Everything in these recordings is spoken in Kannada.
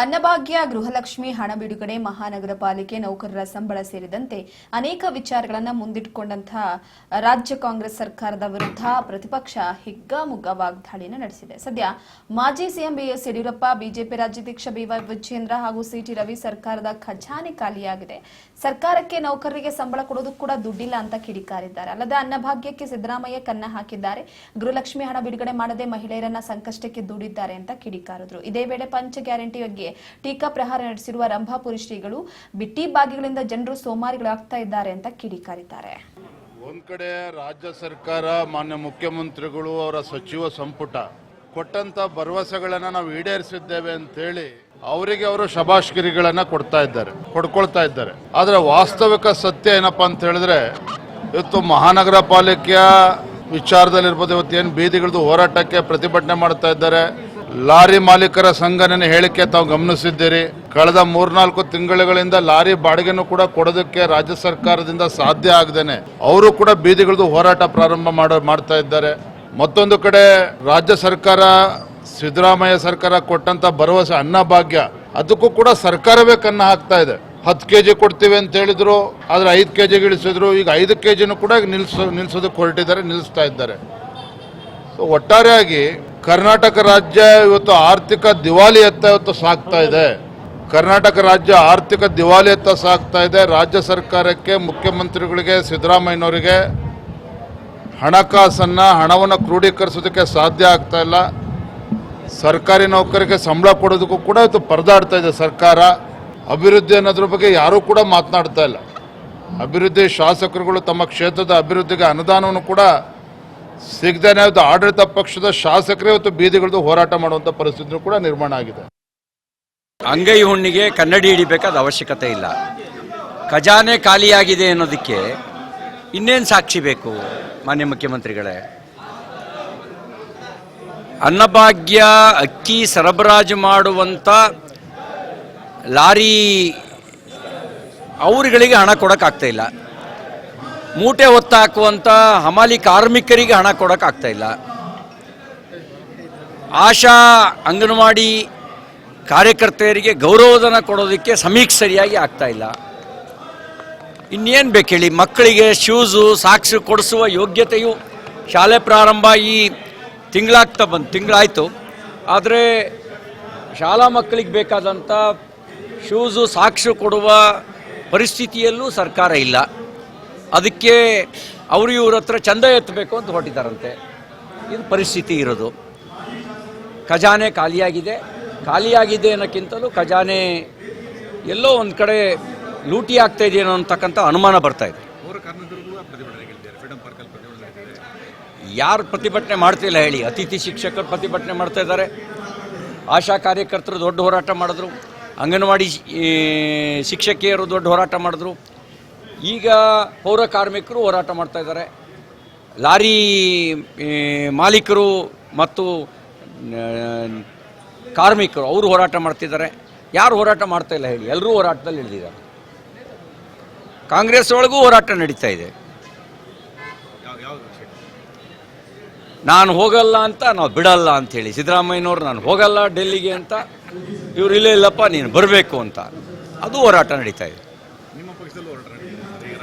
ಅನ್ನಭಾಗ್ಯ ಗೃಹಲಕ್ಷ್ಮಿ ಹಣ ಬಿಡುಗಡೆ ಮಹಾನಗರ ಪಾಲಿಕೆ ನೌಕರರ ಸಂಬಳ ಸೇರಿದಂತೆ ಅನೇಕ ವಿಚಾರಗಳನ್ನು ಮುಂದಿಟ್ಟುಕೊಂಡಂತಹ ರಾಜ್ಯ ಕಾಂಗ್ರೆಸ್ ಸರ್ಕಾರದ ವಿರುದ್ಧ ಪ್ರತಿಪಕ್ಷ ಹಿಗ್ಗಾಮುಗ್ಗಾ ವಾಗ್ದಾಳಿಯನ್ನು ನಡೆಸಿದೆ. ಸದ್ಯ ಮಾಜಿ ಸಿಎಂ ಬಿಎಸ್ ಯಡಿಯೂರಪ್ಪ, ಬಿಜೆಪಿ ರಾಜ್ಯಾಧ್ಯಕ್ಷ ಬಿವೈ ವಿಜಯೇಂದ್ರ ಹಾಗೂ ಸಿಟಿ ರವಿ ಸರ್ಕಾರದ ಖಜಾನೆ ಖಾಲಿಯಾಗಿದೆ, ಸರ್ಕಾರಕ್ಕೆ ನೌಕರರಿಗೆ ಸಂಬಳ ಕೊಡೋದಕ್ಕೂ ಕೂಡ ದುಡ್ಡಿಲ್ಲ ಅಂತ ಕಿಡಿಕಾರಿದ್ದಾರೆ. ಅಲ್ಲದೆ ಅನ್ನಭಾಗ್ಯಕ್ಕೆ ಸಿದ್ದರಾಮಯ್ಯ ಕನ್ನ ಹಾಕಿದ್ದಾರೆ, ಗೃಹಲಕ್ಷ್ಮಿ ಹಣ ಬಿಡುಗಡೆ ಮಾಡದೆ ಮಹಿಳೆಯರನ್ನ ಸಂಕಷ್ಟಕ್ಕೆ ದೂಡಿದ್ದಾರೆ ಅಂತ ಕಿಡಿಕಾರಿದ್ರು. ಇದೇ ವೇಳೆ ಪಂಚ ಗ್ಯಾರಂಟಿ ಬಗ್ಗೆ ಟೀಕಾ ಪ್ರಹಾರ ನಡೆಸಿರುವ ರಂಭಾಪುರಿ ಶ್ರೀಗಳು ಬಿಟ್ಟಿ ಬಾಗಿಗಳಿಂದ ಜನರು ಸೋಮಾರಿಗಳಾಗ್ತಾ ಇದ್ದಾರೆ ಅಂತ ಕಿಡಿಕಾರಿದ್ದಾರೆ. ಒಂದ್ ಕಡೆ ರಾಜ್ಯ ಸರ್ಕಾರ, ಮಾನ್ಯ ಮುಖ್ಯಮಂತ್ರಿಗಳು, ಅವರ ಸಚಿವ ಸಂಪುಟ ಕೊಟ್ಟಂತ ಭರವಸೆಗಳನ್ನ ನಾವು ಈಡೇರಿಸಿದ್ದೇವೆ ಅಂತ ಹೇಳಿ ಅವರಿಗೆ ಅವರು ಶಬಾಷ್ಗಿರಿಗಳನ್ನ ಕೊಡ್ಕೊಳ್ತಾ ಇದ್ದಾರೆ. ಆದ್ರೆ ವಾಸ್ತವಿಕ ಸತ್ಯ ಏನಪ್ಪಾ ಅಂತ ಹೇಳಿದ್ರೆ, ಇವತ್ತು ಮಹಾನಗರ ಪಾಲಿಕೆಯ ವಿಚಾರದಲ್ಲಿರ್ಬೋದು, ಇವತ್ತು ಏನು ಬೀದಿಗಳದ್ದು ಹೋರಾಟಕ್ಕೆ ಪ್ರತಿಭಟನೆ ಮಾಡ್ತಾ ಇದ್ದಾರೆ. ಲಾರಿ ಮಾಲೀಕರ ಸಂಘಟನೆ ಹೇಳಿಕೆ ತಾವು ಗಮನಿಸಿದ್ದೀರಿ. ಕಳೆದ 3-4 ತಿಂಗಳುಗಳಿಂದ ಲಾರಿ ಬಾಡಿಗೆನೂ ಕೂಡ ಕೊಡೋದಕ್ಕೆ ರಾಜ್ಯ ಸರ್ಕಾರದಿಂದ ಸಾಧ್ಯ ಆಗದೇನೆ ಅವರು ಕೂಡ ಬೀದಿಗಳದ್ದು ಹೋರಾಟ ಪ್ರಾರಂಭ ಮಾಡ್ತಾ ಇದ್ದಾರೆ. ಮತ್ತೊಂದು ಕಡೆ ರಾಜ್ಯ ಸರ್ಕಾರ, ಸಿದ್ದರಾಮಯ್ಯ ಸರ್ಕಾರ ಕೊಟ್ಟಂತ ಭರವಸೆ ಅನ್ನಭಾಗ್ಯ, ಅದಕ್ಕೂ ಕೂಡ ಸರ್ಕಾರವೇ ಕನ್ನ ಹಾಕ್ತಾ ಇದೆ. 10 ಕೆಜಿ ಕೊಡ್ತೀವಿ ಅಂತ ಹೇಳಿದ್ರು, ಆದ್ರೆ 5 ಕೆಜಿ ಇಳಿಸಿದ್ರು. ಈಗ 5 ಕೆಜಿನೂ ಕೂಡ ನಿಲ್ಸೋದಕ್ಕೆ ಹೊರಟಿದ್ದಾರೆ, ನಿಲ್ಲಿಸ್ತಾ ಇದ್ದಾರೆ. ಸೊ ಒಟ್ಟಾರೆಯಾಗಿ ಕರ್ನಾಟಕ ರಾಜ್ಯ ಇವತ್ತು ಆರ್ಥಿಕ ದಿವಾಳಿಯತ್ತ ಇವತ್ತು ಸಾಗ್ತಾ ಇದೆ. ಕರ್ನಾಟಕ ರಾಜ್ಯ ಆರ್ಥಿಕ ದಿವಾಳಿಯತ್ತ ಸಾಗ್ತಾ ಇದೆ. ರಾಜ್ಯ ಸರ್ಕಾರಕ್ಕೆ, ಮುಖ್ಯಮಂತ್ರಿಗಳಿಗೆ, ಸಿದ್ದರಾಮಯ್ಯನವರಿಗೆ ಹಣವನ್ನು ಕ್ರೋಢೀಕರಿಸೋದಕ್ಕೆ ಸಾಧ್ಯ ಆಗ್ತಾ ಇಲ್ಲ. ಸರ್ಕಾರಿ ನೌಕರಿಗೆ ಸಂಬಳ ಕೊಡೋದಕ್ಕೂ ಕೂಡ ಇವತ್ತು ಪರದಾಡ್ತಾ ಇದೆ ಸರ್ಕಾರ. ಅಭಿವೃದ್ಧಿ ಅನ್ನೋದ್ರ ಬಗ್ಗೆ ಯಾರೂ ಕೂಡ ಮಾತನಾಡ್ತಾ ಇಲ್ಲ. ಅಭಿವೃದ್ಧಿ ಶಾಸಕರುಗಳು ತಮ್ಮ ಕ್ಷೇತ್ರದ ಅಭಿವೃದ್ಧಿಗೆ ಅನುದಾನವನ್ನು ಕೂಡ ಸಿಗದೇನೆ ಆಡಳಿತ ಪಕ್ಷದ ಶಾಸಕರೇ ಇವತ್ತು ಬೀದಿಗಳದ್ದು ಹೋರಾಟ ಮಾಡುವಂತ ಪರಿಸ್ಥಿತಿ ಕೂಡ ನಿರ್ಮಾಣ ಆಗಿದೆ. ಅಂಗೈ ಹುಣ್ಣಿಗೆ ಕನ್ನಡಿ ಹಿಡಿಬೇಕಾದ ಅವಶ್ಯಕತೆ ಇಲ್ಲ. ಖಜಾನೆ ಖಾಲಿಯಾಗಿದೆ ಅನ್ನೋದಕ್ಕೆ ಇನ್ನೇನು ಸಾಕ್ಷಿ ಬೇಕು ಮಾನ್ಯ ಮುಖ್ಯಮಂತ್ರಿಗಳೇ? ಅನ್ನಭಾಗ್ಯ ಅಕ್ಕಿ ಸರಬರಾಜು ಮಾಡುವಂಥ ಲಾರಿ ಅವರುಗಳಿಗೆ ಹಣ ಕೊಡೋಕ್ಕಾಗ್ತಾ ಇಲ್ಲ. ಮೂಟೆ ಹೊತ್ತಾಕುವಂಥ ಹಮಾಲಿ ಕಾರ್ಮಿಕರಿಗೆ ಹಣ ಕೊಡೋಕ್ಕಾಗ್ತಾ ಇಲ್ಲ. ಆಶಾ ಅಂಗನವಾಡಿ ಕಾರ್ಯಕರ್ತೆಯರಿಗೆ ಗೌರವಧನ ಕೊಡೋದಕ್ಕೆ ಸಮೀಕ್ಷೆ ಸರಿಯಾಗಿ ಆಗ್ತಾ ಇಲ್ಲ. ಇನ್ನೇನು ಬೇಕು ಹೇಳಿ? ಮಕ್ಕಳಿಗೆ ಶೂಸು, ಸಾಕ್ಸು ಕೊಡಿಸುವ ಯೋಗ್ಯತೆಯು ಶಾಲೆ ಪ್ರಾರಂಭ ಈ ತಿಂಗಳಾಯಿತು. ಆದರೆ ಶಾಲಾ ಮಕ್ಕಳಿಗೆ ಬೇಕಾದಂಥ ಶೂಸು, ಸಾಕ್ಸು ಕೊಡುವ ಪರಿಸ್ಥಿತಿಯಲ್ಲೂ ಸರ್ಕಾರ ಇಲ್ಲ. ಅದಕ್ಕೆ ಅವರು ಇವ್ರ ಹತ್ರ ಚಂದ ಎತ್ತಬೇಕು ಅಂತ ಹೊರಟಿದ್ದಾರಂತೆ. ಇದು ಪರಿಸ್ಥಿತಿ ಇರೋದು. ಖಜಾನೆ ಖಾಲಿಯಾಗಿದೆ ಅನ್ನೋಕ್ಕಿಂತಲೂ ಖಜಾನೆ ಎಲ್ಲೋ ಒಂದು ಕಡೆ ಲೂಟಿ ಆಗ್ತಾ ಇದೆಯೋ ಅಂತಕ್ಕಂಥ ಅನುಮಾನ ಬರ್ತಾ ಇದೆ. ಯಾರು ಪ್ರತಿಭಟನೆ ಮಾಡ್ತಿಲ್ಲ ಹೇಳಿ? ಅತಿಥಿ ಶಿಕ್ಷಕರು ಪ್ರತಿಭಟನೆ ಮಾಡ್ತಾ ಇದ್ದಾರೆ, ಆಶಾ ಕಾರ್ಯಕರ್ತರು ದೊಡ್ಡ ಹೋರಾಟ ಮಾಡಿದ್ರು, ಅಂಗನವಾಡಿ ಶಿಕ್ಷಕಿಯರು ದೊಡ್ಡ ಹೋರಾಟ ಮಾಡಿದ್ರು, ಈಗ ಪೌರ ಕಾರ್ಮಿಕರು ಹೋರಾಟ ಮಾಡ್ತಾ ಇದ್ದಾರೆ, ಲಾರಿ ಮಾಲೀಕರು ಮತ್ತು ಕಾರ್ಮಿಕರು ಅವರು ಹೋರಾಟ ಮಾಡ್ತಿದ್ದಾರೆ. ಯಾರು ಹೋರಾಟ ಮಾಡ್ತಾ ಇಲ್ಲ ಹೇಳಿ? ಎಲ್ಲರೂ ಹೋರಾಟದಲ್ಲಿ ಇಳಿದಿದ್ದಾರೆ. ಕಾಂಗ್ರೆಸ್ ಒಳಗೂ ಹೋರಾಟ ನಡೀತಾ ಇದೆ. ನಾನು ಹೋಗಲ್ಲ ಅಂತ, ನಾವು ಬಿಡಲ್ಲ ಅಂಥೇಳಿ ಸಿದ್ದರಾಮಯ್ಯನವರು ನಾನು ಹೋಗಲ್ಲ ಡೆಲ್ಲಿಗೆ ಅಂತ, ಇವರು ಇಲ್ಲಪ್ಪ ನೀನು ಬರಬೇಕು ಅಂತ, ಅದು ಹೋರಾಟ ನಡೀತಾ ಇದೆ.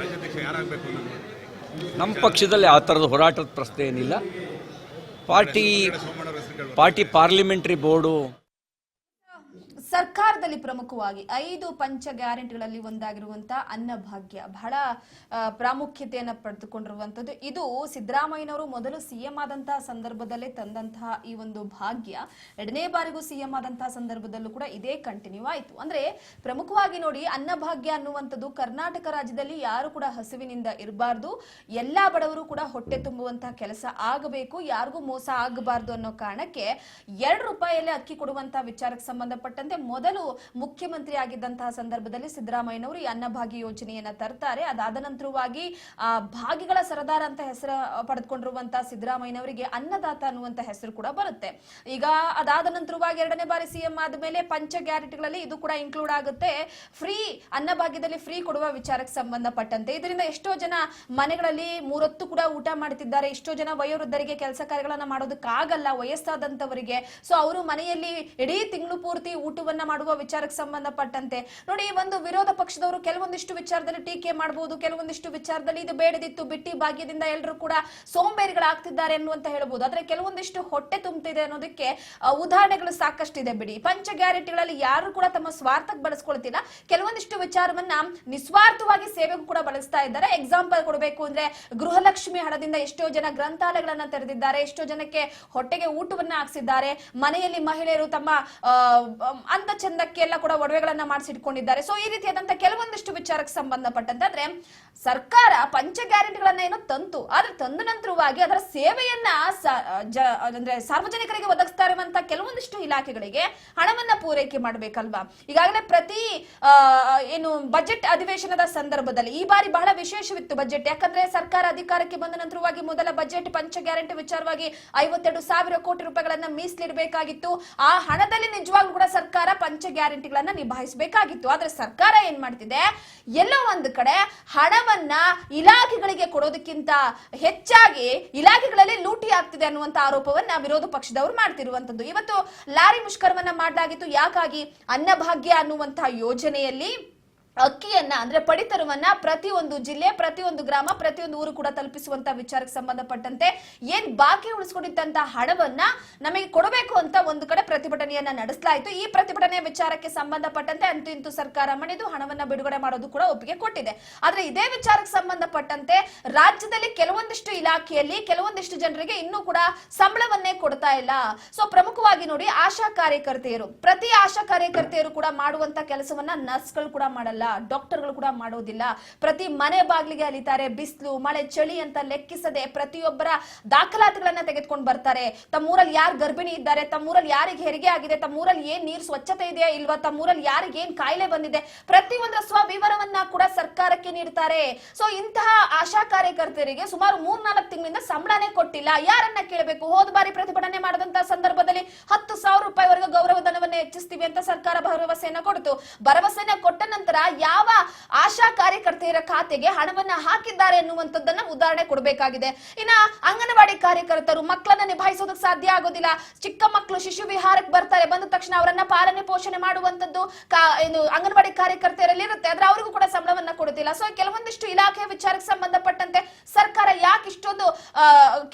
ನಮ್ಮ ಪಕ್ಷದಲ್ಲಿ ಆ ಥರದ ಹೋರಾಟದ ಪ್ರಶ್ನೆ ಏನಿಲ್ಲ. ಪಾರ್ಟಿ ಪಾರ್ಲಿಮೆಂಟರಿ ಬೋರ್ಡು ಸರ್ಕಾರದಲ್ಲಿ ಪ್ರಮುಖವಾಗಿ 5 ಪಂಚ ಗ್ಯಾರಂಟಿಗಳಲ್ಲಿ ಒಂದಾಗಿರುವಂತಹ ಅನ್ನಭಾಗ್ಯ ಬಹಳ ಪ್ರಾಮುಖ್ಯತೆಯನ್ನು ಪಡೆದುಕೊಂಡಿರುವಂತದ್ದು. ಇದು ಸಿದ್ದರಾಮಯ್ಯನವರು ಮೊದಲು ಸಿಎಂ ಆದಂತಹ ಸಂದರ್ಭದಲ್ಲೇ ತಂದಂತಹ ಈ ಒಂದು ಭಾಗ್ಯ 2ನೇ ಬಾರಿಗೂ ಸಿಎಂ ಆದಂತಹ ಸಂದರ್ಭದಲ್ಲೂ ಕೂಡ ಇದೇ ಕಂಟಿನ್ಯೂ ಆಯಿತು. ಅಂದ್ರೆ ಪ್ರಮುಖವಾಗಿ ನೋಡಿ, ಅನ್ನಭಾಗ್ಯ ಅನ್ನುವಂಥದ್ದು ಕರ್ನಾಟಕ ರಾಜ್ಯದಲ್ಲಿ ಯಾರು ಕೂಡ ಹಸಿವಿನಿಂದ ಇರಬಾರ್ದು, ಎಲ್ಲಾ ಬಡವರು ಕೂಡ ಹೊಟ್ಟೆ ತುಂಬುವಂತಹ ಕೆಲಸ ಆಗಬೇಕು, ಯಾರಿಗೂ ಮೋಸ ಆಗಬಾರ್ದು ಅನ್ನೋ ಕಾರಣಕ್ಕೆ 2 ರೂಪಾಯಿಯಲ್ಲೇ ಅಕ್ಕಿ ಕೊಡುವಂತಹ ವಿಚಾರಕ್ಕೆ ಸಂಬಂಧಪಟ್ಟಂತೆ ಮೊದಲು ಮುಖ್ಯಮಂತ್ರಿ ಆಗಿದ್ದಂತಹ ಸಂದರ್ಭದಲ್ಲಿ ಸಿದ್ದರಾಮಯ್ಯನವರು ಈ ಅನ್ನಭಾಗ್ಯ ಯೋಜನೆಯನ್ನ ತರ್ತಾರೆ. ಅದಾದ ನಂತರವಾಗಿ ಭಾಗ್ಯಗಳ ಸರದಾರ ಅಂತ ಹೆಸರು ಪಡೆದುಕೊಂಡಿರುವಂತಹ ಸಿದ್ದರಾಮಯ್ಯನವರಿಗೆ ಅನ್ನದಾತ ಅನ್ನುವಂತ ಹೆಸರು ಕೂಡ ಬರುತ್ತೆ. ಈಗ ಅದಾದ ನಂತರವಾಗಿ 2ನೇ ಬಾರಿ ಸಿಎಂ ಆದ್ಮೇಲೆ ಪಂಚ ಗ್ಯಾರಂಟಿಗಳಲ್ಲಿ ಇದು ಕೂಡ ಇನ್ಕ್ಲೂಡ್ ಆಗುತ್ತೆ. ಫ್ರೀ ಅನ್ನಭಾಗ್ಯದಲ್ಲಿ ಫ್ರೀ ಕೊಡುವ ವಿಚಾರಕ್ಕೆ ಸಂಬಂಧಪಟ್ಟಂತೆ ಇದರಿಂದ ಎಷ್ಟೋ ಜನ ಮನೆಗಳಲ್ಲಿ 3 ಹೊತ್ತು ಕೂಡ ಊಟ ಮಾಡ್ತಿದ್ದಾರೆ. ಎಷ್ಟೋ ಜನ ವಯೋವೃದ್ಧರಿಗೆ ಕೆಲಸ ಕಾರ್ಯಗಳನ್ನ ಮಾಡೋದಕ್ಕಾಗಲ್ಲ, ವಯಸ್ಸಾದಂತವರಿಗೆ. ಸೊ ಅವರು ಮನೆಯಲ್ಲಿ ಇಡೀ ತಿಂಗಳು ಪೂರ್ತಿ ಊಟವನ್ನ ಆರೋಪವನ್ನ ಮಾಡುವ ವಿಚಾರಕ್ಕೆ ಸಂಬಂಧಪಟ್ಟಂತೆ ನೋಡಿ, ಒಂದು ವಿರೋಧ ಪಕ್ಷದವರು ಕೆಲವೊಂದಿಷ್ಟು ವಿಚಾರದಲ್ಲಿ ಟೀಕೆ ಮಾಡಬಹುದು, ಕೆಲವೊಂದಿಷ್ಟು ವಿಚಾರದಲ್ಲಿ ಇದು ಬೇಡದಿತ್ತು, ಬಿಟ್ಟಿ ಭಾಗ್ಯದಿಂದ ಎಲ್ಲರೂ ಕೂಡ ಸೋಂಬೇರಿಗಳಾಗ್ತಿದ್ದಾರೆ ಅನ್ನುವಂತ ಹೇಳ್ಬೋದು. ಆದ್ರೆ ಕೆಲವೊಂದಿಷ್ಟು ಹೊಟ್ಟೆ ತುಂಬುತ್ತಿದೆ ಅನ್ನೋದಕ್ಕೆ ಉದಾಹರಣೆಗಳು ಸಾಕಷ್ಟಿದೆ ಬಿಡಿ. ಪಂಚ ಗ್ಯಾರಂಟಿಗಳಲ್ಲಿ ಯಾರು ಕೂಡ ತಮ್ಮ ಸ್ವಾರ್ಥಕ್ಕೆ ಬಳಸ್ಕೊಳ್ತಿಲ್ಲ, ಕೆಲವೊಂದಿಷ್ಟು ವಿಚಾರವನ್ನ ನಿಸ್ವಾರ್ಥವಾಗಿ ಸೇವೆಗೂ ಕೂಡ ಬಳಸ್ತಾ ಇದ್ದಾರೆ. ಎಕ್ಸಾಂಪಲ್ ಕೊಡಬೇಕು ಅಂದ್ರೆ ಗೃಹಲಕ್ಷ್ಮಿ ಹಣದಿಂದ ಎಷ್ಟೋ ಜನ ಗ್ರಂಥಾಲಯಗಳನ್ನ ತೆರೆದಿದ್ದಾರೆ, ಎಷ್ಟೋ ಜನಕ್ಕೆ ಹೊಟ್ಟೆಗೆ ಊಟವನ್ನ ಹಾಕ್ಸಿದ್ದಾರೆ, ಮನೆಯಲ್ಲಿ ಮಹಿಳೆಯರು ತಮ್ಮ ಅಂದ ಚಂದಕ್ಕೆಲ್ಲ ಕೂಡ ಒಡವೆಗಳನ್ನ ಮಾಡಿಸಿಟ್ಕೊಂಡಿದ್ದಾರೆ. ಸೊ ಈ ರೀತಿಯಾದಂತ ಕೆಲವೊಂದಿಷ್ಟು ವಿಚಾರಕ್ಕೆ ಸಂಬಂಧಪಟ್ಟಂತೆ ಆದ್ರೆ ಸರ್ಕಾರ ಪಂಚ ಗ್ಯಾರಂಟಿಗಳನ್ನ ಏನೋ ತಂತು, ಆದ್ರೆ ತಂದ ನಂತರವಾಗಿ ಅದರ ಸೇವೆಯನ್ನ ಅಂದ್ರೆ ಸಾರ್ವಜನಿಕರಿಗೆ ಒದಗಿಸ್ತಾ ಇರುವಂತಹ ಕೆಲವೊಂದಿಷ್ಟು ಇಲಾಖೆಗಳಿಗೆ ಹಣವನ್ನ ಪೂರೈಕೆ ಮಾಡ್ಬೇಕಲ್ವಾ. ಈಗಾಗಲೇ ಪ್ರತಿ ಏನು ಬಜೆಟ್ ಅಧಿವೇಶನದ ಸಂದರ್ಭದಲ್ಲಿ ಈ ಬಾರಿ ಬಹಳ ವಿಶೇಷವಿತ್ತು ಬಜೆಟ್. ಯಾಕಂದ್ರೆ ಸರ್ಕಾರ ಅಧಿಕಾರಕ್ಕೆ ಬಂದ ನಂತರವಾಗಿ ಮೊದಲ ಬಜೆಟ್ ಪಂಚ ಗ್ಯಾರಂಟಿ ವಿಚಾರವಾಗಿ 52,000 ಕೋಟಿ ರೂಪಾಯಿಗಳನ್ನ ಮೀಸಲಿಡಬೇಕಾಗಿತ್ತು. ಆ ಹಣದಲ್ಲಿ ನಿಜವಾಗ್ಲೂ ಕೂಡ ಸರ್ಕಾರ ಪಂಚ ಗ್ಯಾರಂಟಿಗಳನ್ನ ನಿಭಾಯಿಸಬೇಕಾಗಿತ್ತು. ಆದ್ರೆ ಸರ್ಕಾರ ಏನ್ ಮಾಡ್ತಿದೆ, ಎಲ್ಲೋ ಒಂದು ಕಡೆ ಹಣವನ್ನ ಇಲಾಖೆಗಳಿಗೆ ಕೊಡೋದಕ್ಕಿಂತ ಹೆಚ್ಚಾಗಿ ಇಲಾಖೆಗಳಲ್ಲಿ ಲೂಟಿ ಆಗ್ತಿದೆ ಅನ್ನುವಂತ ಆರೋಪವನ್ನ ವಿರೋಧ ಪಕ್ಷದವರು ಮಾಡ್ತಿರುವಂತದ್ದು. ಇವತ್ತು ಲಾರಿ ಮುಷ್ಕರವನ್ನ ಮಾಡಲಾಗಿತ್ತು. ಯಾಕಾಗಿ? ಅನ್ನಭಾಗ್ಯ ಅನ್ನುವಂತಹ ಯೋಜನೆಯಲ್ಲಿ ಅಕ್ಕಿಯನ್ನ ಅಂದ್ರೆ ಪಡಿತರವನ್ನ ಪ್ರತಿಯೊಂದು ಜಿಲ್ಲೆ, ಪ್ರತಿಯೊಂದು ಗ್ರಾಮ, ಪ್ರತಿಯೊಂದು ಊರು ಕೂಡ ತಲುಪಿಸುವಂತ ವಿಚಾರಕ್ಕೆ ಸಂಬಂಧಪಟ್ಟಂತೆ ಏನ್ ಬಾಕಿ ಉಳಿಸ್ಕೊಂಡಿದ್ದಂತ ಹಣವನ್ನ ನಮಗೆ ಕೊಡಬೇಕು ಅಂತ ಒಂದು ಕಡೆ ಪ್ರತಿಭಟನೆಯನ್ನ ನಡೆಸಲಾಯಿತು. ಈ ಪ್ರತಿಭಟನೆಯ ವಿಚಾರಕ್ಕೆ ಸಂಬಂಧಪಟ್ಟಂತೆ ಅಂತೂ ಇಂತೂ ಸರ್ಕಾರ ಮಣಿದು ಹಣವನ್ನ ಬಿಡುಗಡೆ ಮಾಡೋದು ಕೂಡ ಒಪ್ಪಿಗೆ ಕೊಟ್ಟಿದೆ. ಆದ್ರೆ ಇದೇ ವಿಚಾರಕ್ಕೆ ಸಂಬಂಧಪಟ್ಟಂತೆ ರಾಜ್ಯದಲ್ಲಿ ಕೆಲವೊಂದಿಷ್ಟು ಇಲಾಖೆಯಲ್ಲಿ ಕೆಲವೊಂದಿಷ್ಟು ಜನರಿಗೆ ಇನ್ನೂ ಕೂಡ ಸಂಬಳವನ್ನೇ ಕೊಡ್ತಾ ಇಲ್ಲ. ಸೊ ಪ್ರಮುಖವಾಗಿ ನೋಡಿ, ಆಶಾ ಕಾರ್ಯಕರ್ತೆಯರು, ಪ್ರತಿ ಆಶಾ ಕಾರ್ಯಕರ್ತೆಯರು ಕೂಡ ಮಾಡುವಂತ ಕೆಲಸವನ್ನ ನರ್ಸ್ಗಳು ಕೂಡ ಮಾಡಲ್ಲ, ಡಾಕ್ಟರ್ಗಳು ಕೂಡ ಮಾಡೋದಿಲ್ಲ. ಪ್ರತಿ ಮನೆ ಬಾಗಿಲಿಗೆ ಅಲಿತಾರೆ, ಬಿಸಿಲು ಮಳೆ ಚಳಿ ಅಂತ ಲೆಕ್ಕಿಸದೆ ಪ್ರತಿಯೊಬ್ಬರ ದಾಖಲಾತಿಗಳನ್ನ ತೆಗೆದುಕೊಂಡು ಬರ್ತಾರೆ. ತಮ್ಮೂರಲ್ಲಿ ಯಾರು ಗರ್ಭಿಣಿ ಇದ್ದಾರೆ, ತಮ್ಮೂರಲ್ಲಿ ಯಾರಿಗೆ ಹೆರಿಗೆ ಆಗಿದೆ, ತಮ್ಮೂರಲ್ಲಿ ಏನ್ ನೀರು ಸ್ವಚ್ಛತೆ ಇದೆಯಾ ಇಲ್ವಾ, ತಮ್ಮೂರಲ್ಲಿ ಯಾರಿಗೆ ಏನ್ ಕಾಯಿಲೆ ಬಂದಿದೆ, ಪ್ರತಿಯೊಂದರ ಸ್ವವಿವರವನ್ನ ಕೂಡ ಸರ್ಕಾರಕ್ಕೆ ನೀಡ್ತಾರೆ. ಸೊ ಇಂತಹ ಆಶಾ ಕಾರ್ಯಕರ್ತರಿಗೆ ಸುಮಾರು 3-4 ತಿಂಗಳಿಂದ ಸಂಬಳನೇ ಕೊಟ್ಟಿಲ್ಲ. ಯಾರನ್ನ ಕೇಳಬೇಕು? ಹೋದ ಬಾರಿ ಪ್ರತಿಭಟನೆ ಮಾಡಿದಂತಹ ಸಂದರ್ಭದಲ್ಲಿ 10,000 ರೂಪಾಯಿವರೆಗೂ ಗೌರವ ಧನವನ್ನ ಹೆಚ್ಚಿಸ್ತೀವಿ ಅಂತ ಸರ್ಕಾರ ಭರವಸೆಯನ್ನ ಕೊಡ್ತು. ಭರವಸೆಯನ್ನ ಕೊಟ್ಟ ನಂತರ ಯಾವ ಆಶಾ ಕಾರ್ಯಕರ್ತೆಯರ ಖಾತೆಗೆ ಹಣವನ್ನ ಹಾಕಿದ್ದಾರೆ ಎನ್ನುವಂತದ್ದನ್ನ ಉದಾಹರಣೆ ಕೊಡಬೇಕಾಗಿದೆ. ಇನ್ನ ಅಂಗನವಾಡಿ ಕಾರ್ಯಕರ್ತರು ಮಕ್ಕಳನ್ನ ನಿಭಾಯಿಸೋದಕ್ಕೆ ಸಾಧ್ಯ ಆಗೋದಿಲ್ಲ. ಚಿಕ್ಕ ಮಕ್ಕಳು ಶಿಶು ವಿಹಾರಕ್ಕೆ ಬರ್ತಾರೆ, ಬಂದ ತಕ್ಷಣ ಅವರನ್ನ ಪಾಲನೆ ಪೋಷಣೆ ಮಾಡುವಂತದ್ದು ಅಂಗನವಾಡಿ ಕಾರ್ಯಕರ್ತೆಯರಲ್ಲಿ ಇರುತ್ತೆ. ಆದ್ರೆ ಅವರಿಗೂ ಕೂಡ ಸಂಬಳವನ್ನ ಕೊಡುತ್ತಿಲ್ಲ. ಸೊ ಕೆಲವೊಂದಿಷ್ಟು ಇಲಾಖೆಯ ವಿಚಾರಕ್ಕೆ ಸಂಬಂಧಪಟ್ಟಂತೆ ಸರ್ಕಾರ ಯಾಕೆ ಇಷ್ಟೊಂದು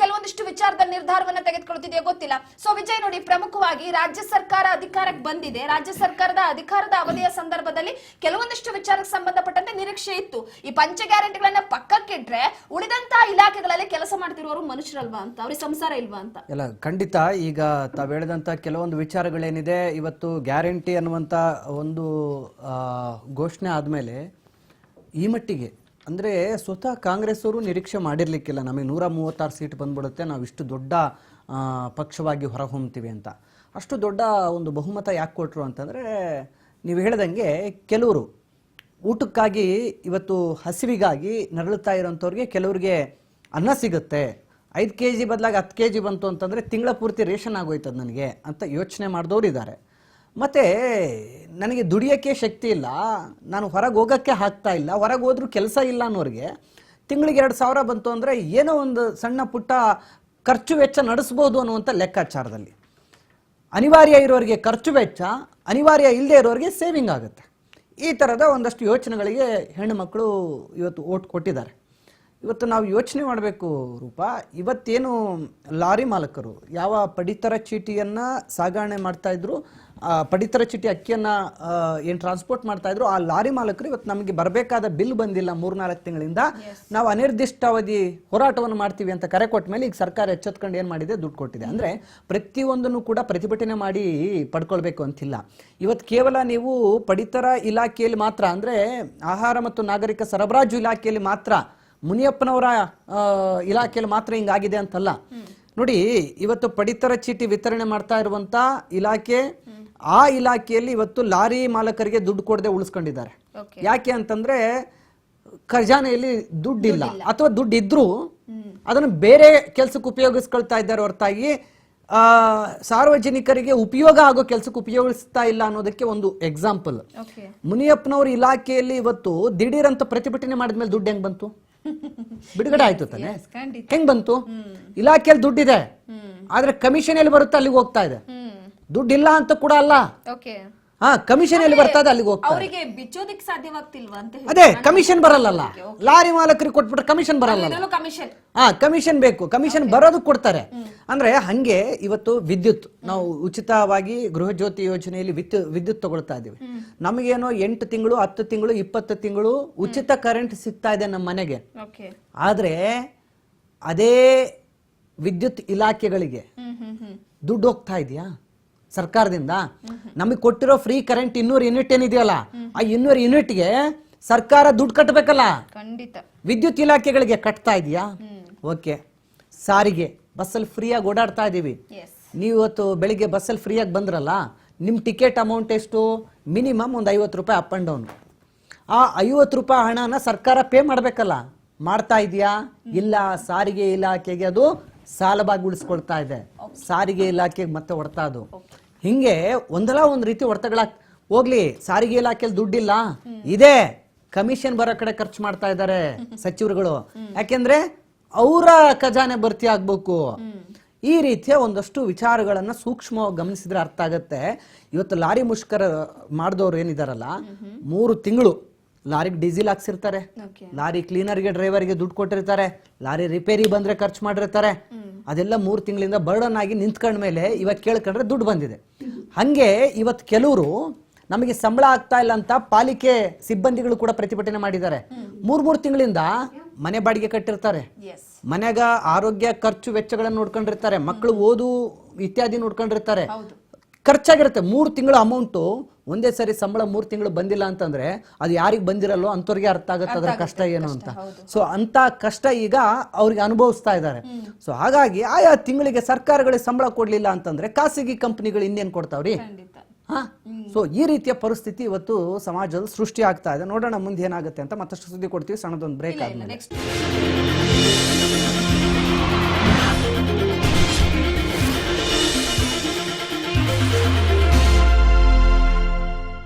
ಕೆಲವೊಂದಿಷ್ಟು ವಿಚಾರದ ನಿರ್ಧಾರವನ್ನ ತೆಗೆದುಕೊಳ್ಳುತ್ತಿದೆಯೋ ಗೊತ್ತಿಲ್ಲ. ಸೊ ವಿಜಯ್ ನೋಡಿ, ಪ್ರಮುಖವಾಗಿ ರಾಜ್ಯ ಸರ್ಕಾರ ಅಧಿಕಾರಕ್ಕೆ ಬಂದಿದೆ. ರಾಜ್ಯ ಸರ್ಕಾರದ ಅಧಿಕಾರದ ಅವಧಿಯ ಸಂದರ್ಭದಲ್ಲಿ ಕೆಲವೊಂದಿಷ್ಟು ವಿಚಾರಕ್ಕೆ ಸಂಬಂಧಪಟ್ಟಂತೆ ನಿರೀಕ್ಷೆ ಇತ್ತು. ಈ ಪಂಚ ಗ್ಯಾರಂಟಿಗಳನ್ನ ಪಕ್ಕಕ್ಕಿಟ್ರೆ ಉಳಿದಂತಹ ಇಲಾಖೆಗಳಲ್ಲಿ ಕೆಲಸ ಮಾಡ್ತಿರುವವರು ಮನುಷ್ಯರಲ್ವಾ ಅಂತ, ಅವ್ರಿಗೆ ಸಂಸಾರ ಇಲ್ವಾ ಅಂತ. ಇಲ್ಲ, ಖಂಡಿತ. ಈಗ ತಾವು ಹೇಳಿದಂಥ ಕೆಲವೊಂದು ವಿಚಾರಗಳೇನಿದೆ, ಇವತ್ತು ಗ್ಯಾರಂಟಿ ಅನ್ನುವಂಥ ಒಂದು ಘೋಷಣೆ ಆದಮೇಲೆ ಈ ಮಟ್ಟಿಗೆ ಅಂದರೆ ಸ್ವತಃ ಕಾಂಗ್ರೆಸ್ ಅವರು ನಿರೀಕ್ಷೆ ಮಾಡಿರಲಿಕ್ಕಿಲ್ಲ ನಮಗೆ 136 ಸೀಟ್ ಬಂದ್ಬಿಡುತ್ತೆ, ನಾವು ಇಷ್ಟು ದೊಡ್ಡ ಪಕ್ಷವಾಗಿ ಹೊರಹೊಮ್ತೀವಿ ಅಂತ. ಅಷ್ಟು ದೊಡ್ಡ ಒಂದು ಬಹುಮತ ಯಾಕೆ ಕೊಟ್ಟರು ಅಂತಂದರೆ, ನೀವು ಹೇಳ್ದಂಗೆ ಕೆಲವರು ಊಟಕ್ಕಾಗಿ ಇವತ್ತು ಹಸಿವಿಗಾಗಿ ನರಳುತ್ತಾ ಇರೋಂಥವ್ರಿಗೆ ಕೆಲವ್ರಿಗೆ ಅನ್ನ ಸಿಗುತ್ತೆ, 5 kg ಬದಲಾಗಿ 10 kg ಬಂತು ಅಂತಂದರೆ ತಿಂಗಳ ಪೂರ್ತಿ ರೇಷನ್ ಆಗೋಯ್ತದ ನನಗೆ ಅಂತ ಯೋಚನೆ ಮಾಡಿದವರು ಇದ್ದಾರೆ. ಮತ್ತು ನನಗೆ ದುಡಿಯೋಕ್ಕೆ ಶಕ್ತಿ ಇಲ್ಲ, ನಾನು ಹೊರಗೆ ಹೋಗೋಕ್ಕೆ ಆಗ್ತಾ ಇಲ್ಲ, ಹೊರಗೆ ಹೋದ್ರೂ ಕೆಲಸ ಇಲ್ಲ ಅನ್ನೋರಿಗೆ ತಿಂಗಳಿಗೆ 2,000 ಬಂತು ಅಂದರೆ ಏನೋ ಒಂದು ಸಣ್ಣ ಪುಟ್ಟ ಖರ್ಚು ವೆಚ್ಚ ನಡೆಸ್ಬೋದು ಅನ್ನುವಂಥ ಲೆಕ್ಕಾಚಾರದಲ್ಲಿ ಅನಿವಾರ್ಯ ಇರೋರಿಗೆ ಖರ್ಚು ವೆಚ್ಚ, ಅನಿವಾರ್ಯ ಇಲ್ಲದೆ ಇರೋರಿಗೆ ಸೇವಿಂಗ್ ಆಗುತ್ತೆ. ಈ ಥರದ ಒಂದಷ್ಟು ಯೋಚನೆಗಳಿಗೆ ಹೆಣ್ಣು ಮಕ್ಕಳು ಇವತ್ತು ಓಟ್ ಕೊಟ್ಟಿದ್ದಾರೆ. ಇವತ್ತು ನಾವು ಯೋಚನೆ ಮಾಡಬೇಕು ರೂಪಾ, ಇವತ್ತೇನು ಲಾರಿ ಮಾಲಕರು ಯಾವ ಪಡಿತರ ಚೀಟಿಯನ್ನು ಸಾಗಣೆ ಮಾಡ್ತಾಯಿದ್ರು, ಪಡಿತರ ಚೀಟಿ ಅಕ್ಕಿಯನ್ನು ಏನು ಟ್ರಾನ್ಸ್ಪೋರ್ಟ್ ಮಾಡ್ತಾಯಿದ್ರು, ಆ ಲಾರಿ ಮಾಲಕರು ಇವತ್ತು ನಮಗೆ ಬರಬೇಕಾದ ಬಿಲ್ ಬಂದಿಲ್ಲ 3-4 ತಿಂಗಳಿಂದ, ನಾವು ಅನಿರ್ದಿಷ್ಟಾವಧಿ ಹೋರಾಟವನ್ನು ಮಾಡ್ತೀವಿ ಅಂತ ಕರೆ ಕೊಟ್ಟ ಮೇಲೆ ಈಗ ಸರ್ಕಾರ ಎಚ್ಚೆತ್ಕೊಂಡು ಏನು ಮಾಡಿದೆ, ದುಡ್ಡು ಕೊಟ್ಟಿದೆ. ಅಂದರೆ ಪ್ರತಿಯೊಂದನ್ನು ಕೂಡ ಪ್ರತಿಭಟನೆ ಮಾಡಿ ಪಡ್ಕೊಳ್ಬೇಕು ಅಂತಿಲ್ಲ. ಇವತ್ತು ಕೇವಲ ನೀವು ಪಡಿತರ ಇಲಾಖೆಯಲ್ಲಿ ಮಾತ್ರ, ಅಂದರೆ ಆಹಾರ ಮತ್ತು ನಾಗರಿಕ ಸರಬರಾಜು ಇಲಾಖೆಯಲ್ಲಿ ಮಾತ್ರ, ಮುನಿಯಪ್ಪನವರ ಇಲಾಖೆಯಲ್ಲಿ ಮಾತ್ರ ಹಿಂಗಾಗಿದೆ ಅಂತಲ್ಲ ನೋಡಿ. ಇವತ್ತು ಪಡಿತರ ಚೀಟಿ ವಿತರಣೆ ಮಾಡ್ತಾ ಇರುವಂತ ಇಲಾಖೆ, ಆ ಇಲಾಖೆಯಲ್ಲಿ ಇವತ್ತು ಲಾರಿ ಮಾಲಕರಿಗೆ ದುಡ್ಡು ಕೊಡದೆ ಉಳಿಸ್ಕೊಂಡಿದ್ದಾರೆ. ಯಾಕೆ ಅಂತಂದ್ರೆ ಖಜಾನೆಯಲ್ಲಿ ದುಡ್ಡಿಲ್ಲ, ಅಥವಾ ದುಡ್ಡು ಇದ್ರೂ ಅದನ್ನು ಬೇರೆ ಕೆಲಸಕ್ಕೆ ಉಪಯೋಗಿಸ್ಕೊಳ್ತಾ ಇದ್ದಾರೆ ಹೊರತಾಗಿ ಸಾರ್ವಜನಿಕರಿಗೆ ಉಪಯೋಗ ಆಗೋ ಕೆಲಸಕ್ಕೆ ಉಪಯೋಗಿಸ್ತಾ ಇಲ್ಲ ಅನ್ನೋದಕ್ಕೆ ಒಂದು ಎಕ್ಸಾಂಪಲ್. ಮುನಿಯಪ್ಪನವ್ರ ಇಲಾಖೆಯಲ್ಲಿ ಇವತ್ತು ದಿಢೀರಂತ ಪ್ರತಿಭಟನೆ ಮಾಡಿದ್ಮೇಲೆ ದುಡ್ಡು ಹೆಂಗ್ ಬಂತು? ಬಿಡುಗಡೆ ಆಯ್ತು ತಾನೆ, ಹೆಂಗ್ ಬಂತು? ಇಲಾಖೆಯಲ್ಲಿ ದುಡ್ಡಿದೆ, ಆದ್ರೆ ಕಮಿಷನ್ ಎಲ್ಲಿ ಬರುತ್ತೆ ಅಲ್ಲಿಗೆ ಹೋಗ್ತಾ ಇದೆ. ದುಡ್ಡಿಲ್ಲ ಅಂತ ಕೂಡ ಅಲ್ಲ, ಕಮಿಷನ್ ಎಲ್ಲಿ ಬರ್ತದೆ ಅಲ್ಲಿಗೆ ಹೋಗ್ತಾರೆ. ಅವರಿಗೆ ಬಿಚ್ಚೋದಿಕ್ ಸಾಧ್ಯವಾಗ್ತಿಲ್ವಾ ಅಂತ ಹೇಳಿ. ಅದೇ ಕಮಿಷನ್ ಬರಲ್ಲ, ಲಾರಿ ಮಾಲಕರಿಗೆ ಕೊಟ್ಬಿಟ್ರೆ ಕಮಿಷನ್ ಬರಲ್ಲ. ಕಮಿಷನ್ ಕಮಿಷನ್ ಬೇಕು, ಕಮಿಷನ್ ಬರೋದಕ್ಕೆ ಕೊಡ್ತಾರೆ. ಅಂದ್ರೆ ಹಂಗೆ ಇವತ್ತು ವಿದ್ಯುತ್ ನಾವು ಉಚಿತವಾಗಿ ಗೃಹ ಜ್ಯೋತಿ ಯೋಜನೆಯಲ್ಲಿ ವಿದ್ಯುತ್ ತಗೊಳ್ತಾ ಇದೀವಿ. ನಮಗೇನೋ 8 ತಿಂಗಳು 10 ತಿಂಗಳು 20 ತಿಂಗಳು ಉಚಿತ ಕರೆಂಟ್ ಸಿಗ್ತಾ ಇದೆ ನಮ್ಮ ಮನೆಗೆ. ಆದ್ರೆ ಅದೇ ವಿದ್ಯುತ್ ಇಲಾಖೆಗಳಿಗೆ ದುಡ್ಡು ಹೋಗ್ತಾ ಇದೆಯಾ ಸರ್ಕಾರದಿಂದ? ನಮಗೆ ಕೊಟ್ಟಿರೋ ಫ್ರೀ ಕರೆಂಟ್ 200 ಯೂನಿಟ್ ಏನಿದೆಯಲ್ಲ, ಆ 200 ಯೂನಿಟ್ಗೆ ಸರ್ಕಾರ ದುಡ್ಡು ಕಟ್ಟಬೇಕಲ್ಲ. ಖಂಡಿತ ವಿದ್ಯುತ್ ಇಲಾಖೆಗಳಿಗೆ ಕಟ್ತಾ ಇದೆಯಾ? ಓಕೆ. ಸಾರಿಗೆ ಬಸ್ಸಲ್ಲಿ ಫ್ರೀಯಾಗಿ ಓಡಾಡ್ತಾ ಇದೀವಿ. ನೀವು ಇವತ್ತು ಬೆಳಿಗ್ಗೆ ಬಸ್ಸಲ್ಲಿ ಫ್ರೀಯಾಗಿ ಬಂದ್ರಲ್ಲ, ನಿಮ್ಮ ಟಿಕೆಟ್ ಅಮೌಂಟ್ ಎಷ್ಟು? ಮಿನಿಮಮ್ ಒಂದು 50 ರೂಪಾಯಿ ಅಪ್ ಅಂಡ್ ಡೌನ್. ಆ 50 ರೂಪಾಯಿ ಹಣನ ಸರ್ಕಾರ ಪೇ ಮಾಡಬೇಕಲ್ಲ, ಮಾಡ್ತಾ ಇದೆಯಾ? ಇಲ್ಲ. ಸಾರಿಗೆ ಇಲಾಖೆಗೆ ಅದು ಸಾಲವಾಗಿ ಉಳಿಸ್ಕೊಳ್ತಾ ಇದೆ. ಸಾರಿಗೆ ಇಲಾಖೆಗೆ ಮತ್ತೆ ಹೊಡ್ತಾ ಅದು. ಹಿಂಗೆ ಒಂದಲ್ಲ ಒಂದು ರೀತಿ ಹೊಡೆತಗಳ ಹೋಗ್ಲಿ. ಸಾರಿಗೆ ಇಲಾಖೆಯಲ್ಲಿ ದುಡ್ಡಿಲ್ಲ, ಇದೆ, ಕಮಿಷನ್ ಬರೋ ಕಡೆ ಖರ್ಚು ಮಾಡ್ತಾ ಇದ್ದಾರೆ ಸಚಿವರುಗಳು. ಯಾಕೆಂದ್ರೆ ಅವರ ಖಜಾನೆ ಭರ್ತಿ ಆಗ್ಬೇಕು. ಈ ರೀತಿಯ ಒಂದಷ್ಟು ವಿಚಾರಗಳನ್ನ ಸೂಕ್ಷ್ಮವಾಗಿ ಗಮನಿಸಿದ್ರೆ ಅರ್ಥ ಆಗತ್ತೆ. ಇವತ್ತು ಲಾರಿ ಮುಷ್ಕರ ಮಾಡಿದವ್ರು ಏನಿದಾರಲ್ಲ, 3 ತಿಂಗಳು ಲಾರಿಗೆ ಡೀಸೆಲ್ ಹಾಕ್ಸಿರ್ತಾರೆ, ಲಾರಿ ಕ್ಲೀನರ್ಗೆ ಡ್ರೈವರ್ಗೆ ದುಡ್ಡು ಕೊಟ್ಟಿರ್ತಾರೆ, ಲಾರಿ ರಿಪೇರಿ ಬಂದ್ರೆ ಖರ್ಚು ಮಾಡಿರ್ತಾರೆ. ಅದೆಲ್ಲ 3 ತಿಂಗಳಿಂದ ಬರ್ಡನ್ ಆಗಿ ನಿಂತ್ಕೊಂಡ ಮೇಲೆ ಇವಾಗ ಕೇಳ್ಕೊಂಡ್ರೆ ದುಡ್ಡು ಬಂದಿದೆ. ಹಂಗೆ ಇವತ್ತು ಕೆಲವರು ನಮಗೆ ಸಂಬಳ ಆಗ್ತಾ ಇಲ್ಲ ಅಂತ ಪಾಲಿಕೆ ಸಿಬ್ಬಂದಿಗಳು ಕೂಡ ಪ್ರತಿಭಟನೆ ಮಾಡಿದ್ದಾರೆ. 3 ತಿಂಗಳಿಂದ ಮನೆ ಬಾಡಿಗೆ ಕಟ್ಟಿರ್ತಾರೆ, ಮನೆಗ ಆರೋಗ್ಯ ಖರ್ಚು ವೆಚ್ಚಗಳನ್ನು ನೋಡ್ಕೊಂಡಿರ್ತಾರೆ, ಮಕ್ಕಳು ಓದು ಇತ್ಯಾದಿ ನೋಡ್ಕೊಂಡಿರ್ತಾರೆ, ಖರ್ಚಾಗಿರುತ್ತೆ. 3 ತಿಂಗಳ ಅಮೌಂಟು ಒಂದೇ ಸರಿ ಸಂಬಳ 3 ತಿಂಗಳು ಬಂದಿಲ್ಲ ಅಂತಂದ್ರೆ ಅದು ಯಾರಿಗೆ ಬಂದಿರಲ್ಲೋ ಅಂತವ್ರಿಗೆ ಅರ್ಥ ಆಗುತ್ತೆ ಅದರ ಕಷ್ಟ ಏನು ಅಂತ. ಸೊ ಅಂತ ಕಷ್ಟ ಈಗ ಅವ್ರಿಗೆ ಅನುಭವಿಸ್ತಾ ಇದ್ದಾರೆ. ಸೊ ಹಾಗಾಗಿ ಆಯಾ ತಿಂಗಳಿಗೆ ಸರ್ಕಾರಗಳಿಗೆ ಸಂಬಳ ಕೊಡ್ಲಿಲ್ಲ ಅಂತಂದ್ರೆ ಖಾಸಗಿ ಕಂಪನಿಗಳು ಇನ್ನೇನ್ ಕೊಡ್ತಾವ್ರಿ? ಸೊ ಈ ರೀತಿಯ ಪರಿಸ್ಥಿತಿ ಇವತ್ತು ಸಮಾಜದಲ್ಲಿ ಸೃಷ್ಟಿ ಆಗ್ತಾ ಇದೆ. ನೋಡೋಣ ಮುಂದೆ ಏನಾಗುತ್ತೆ ಅಂತ. ಮತ್ತಷ್ಟು ಸುದ್ದಿ ಕೊಡ್ತೀವಿ, ಸಣ್ಣದೊಂದು ಬ್ರೇಕ್ ಆದ್ಮೇಲೆ.